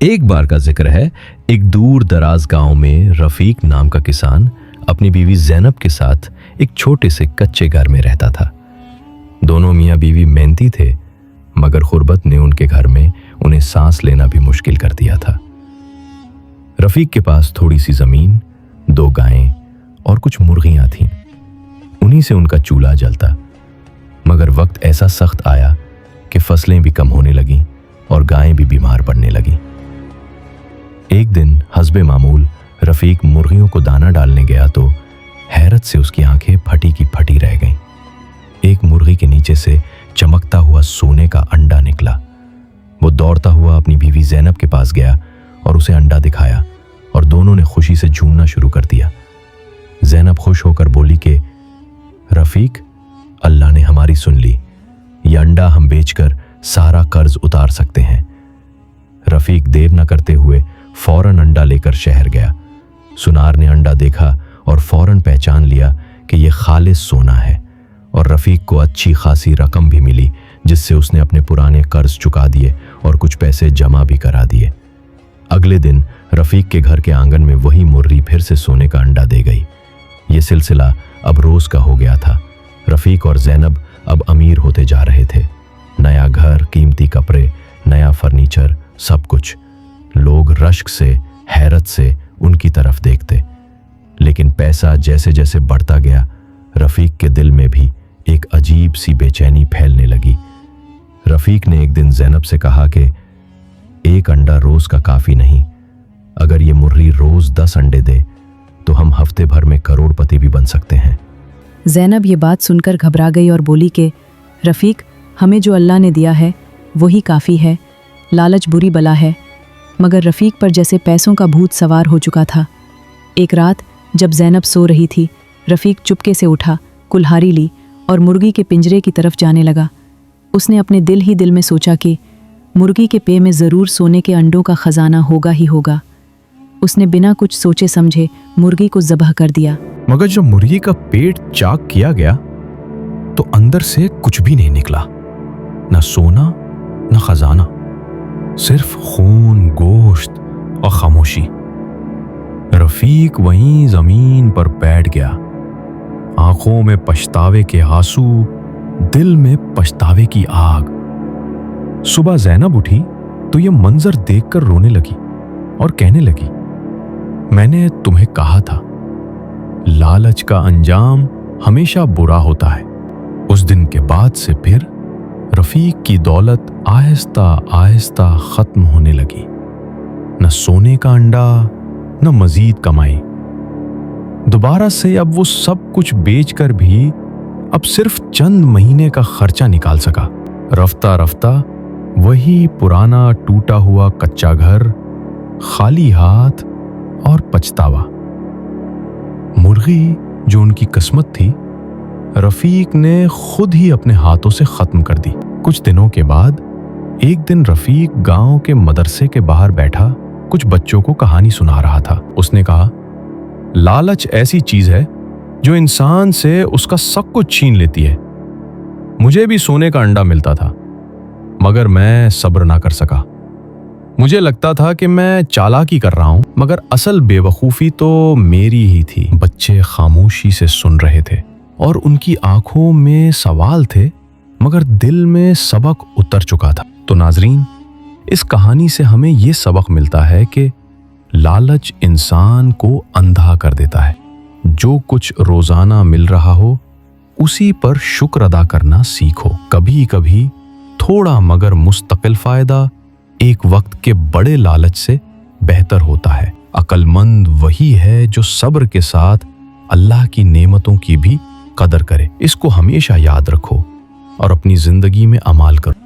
ایک بار کا ذکر ہے، ایک دور دراز گاؤں میں رفیق نام کا کسان اپنی بیوی زینب کے ساتھ ایک چھوٹے سے کچے گھر میں رہتا تھا۔ دونوں میاں بیوی محنتی تھے، مگر غربت نے ان کے گھر میں انہیں سانس لینا بھی مشکل کر دیا تھا۔ رفیق کے پاس تھوڑی سی زمین، 2 گائیں اور کچھ مرغیاں تھیں۔ انہی سے ان کا چولہا جلتا، مگر وقت ایسا سخت آیا کہ فصلیں بھی کم ہونے لگیں اور گائیں بھی بیمار پڑنے لگیں۔ ایک دن حسب معمول رفیق مرغیوں کو دانہ ڈالنے گیا تو حیرت سے اس کی آنکھیں پھٹی کی پھٹی رہ گئیں۔ ایک مرغی کے نیچے سے چمکتا ہوا سونے کا انڈا نکلا۔ وہ دوڑتا ہوا اپنی بیوی زینب کے پاس گیا اور اسے انڈا دکھایا اور دونوں نے خوشی سے جھومنا شروع کر دیا۔ زینب خوش ہو کر بولی کہ رفیق، اللہ نے ہماری سن لی، یہ انڈا ہم بیچ کر سارا قرض اتار سکتے ہیں۔ رفیق دیر نہ کرتے ہوئے فوراً انڈا لے کر شہر گیا۔ سنار نے انڈا دیکھا اور فوراً پہچان لیا کہ یہ خالص سونا ہے، اور رفیق کو اچھی خاصی رقم بھی ملی، جس سے اس نے اپنے پرانے قرض چکا دیے اور کچھ پیسے جمع بھی کرا دیے۔ اگلے دن رفیق کے گھر کے آنگن میں وہی مرغی پھر سے سونے کا انڈا دے گئی۔ یہ سلسلہ اب روز کا ہو گیا تھا۔ رفیق اور زینب اب امیر ہوتے جا رہے تھے۔ نیا گھر، قیمتی کپڑے، نیا فرنیچر، سب کچھ۔ لوگ رشک سے، حیرت سے ان کی طرف دیکھتے۔ لیکن پیسہ جیسے جیسے بڑھتا گیا، رفیق کے دل میں بھی ایک عجیب سی بے چینی پھیلنے لگی۔ رفیق نے ایک دن زینب سے کہا کہ ایک انڈا روز کا کافی نہیں، اگر یہ مرغی روز 10 انڈے دے تو ہم ہفتے بھر میں کروڑ پتی بھی بن سکتے ہیں۔ زینب یہ بات سن کر گھبرا گئی اور بولی کہ رفیق، ہمیں جو اللہ نے دیا ہے وہی کافی ہے، لالچ بری بلا ہے۔ مگر رفیق پر جیسے پیسوں کا بھوت سوار ہو چکا تھا۔ ایک رات جب زینب سو رہی تھی، رفیق چپکے سے اٹھا، کلہاڑی لی اور مرغی کے پنجرے کی طرف جانے لگا۔ اس نے اپنے دل ہی دل میں سوچا کہ مرغی کے پے میں ضرور سونے کے انڈوں کا خزانہ ہوگا ہی ہوگا۔ اس نے بنا کچھ سوچے سمجھے مرغی کو ذبح کر دیا۔ مگر جب مرغی کا پیٹ چاک کیا گیا تو اندر سے کچھ بھی نہیں نکلا، نہ سونا نہ خزانہ، صرف خون، گوشت اور خاموشی۔ رفیق وہیں زمین پر بیٹھ گیا، آنکھوں میں پچھتاوے کے آنسو، دل میں پچھتاوے کی آگ۔ صبح زینب اٹھی تو یہ منظر دیکھ کر رونے لگی اور کہنے لگی، میں نے تمہیں کہا تھا لالچ کا انجام ہمیشہ برا ہوتا ہے۔ اس دن کے بعد سے پھر رفیق کی دولت آہستہ آہستہ ختم ہونے لگی، نہ سونے کا انڈا نہ مزید کمائی۔ دوبارہ سے اب وہ سب کچھ بیچ کر بھی اب صرف چند مہینے کا خرچہ نکال سکا۔ رفتہ رفتہ وہی پرانا ٹوٹا ہوا کچا گھر، خالی ہاتھ اور پچھتاوا۔ مرغی جو ان کی قسمت تھی، رفیق نے خود ہی اپنے ہاتھوں سے ختم کر دی۔ کچھ دنوں کے بعد ایک دن رفیق گاؤں کے مدرسے کے باہر بیٹھا کچھ بچوں کو کہانی سنا رہا تھا۔ اس نے کہا، لالچ ایسی چیز ہے جو انسان سے اس کا سب کچھ چھین لیتی ہے۔ مجھے بھی سونے کا انڈا ملتا تھا، مگر میں صبر نہ کر سکا۔ مجھے لگتا تھا کہ میں چالاکی کر رہا ہوں، مگر اصل بے وقوفی تو میری ہی تھی۔ بچے خاموشی سے سن رہے تھے اور ان کی آنکھوں میں سوال تھے، مگر دل میں سبق اتر چکا تھا۔ تو ناظرین، اس کہانی سے ہمیں یہ سبق ملتا ہے کہ لالچ انسان کو اندھا کر دیتا ہے۔ جو کچھ روزانہ مل رہا ہو اسی پر شکر ادا کرنا سیکھو۔ کبھی کبھی تھوڑا مگر مستقل فائدہ ایک وقت کے بڑے لالچ سے بہتر ہوتا ہے۔ عقل مند وہی ہے جو صبر کے ساتھ اللہ کی نعمتوں کی بھی قدر کرے۔ اس کو ہمیشہ یاد رکھو اور اپنی زندگی میں عمل کرو۔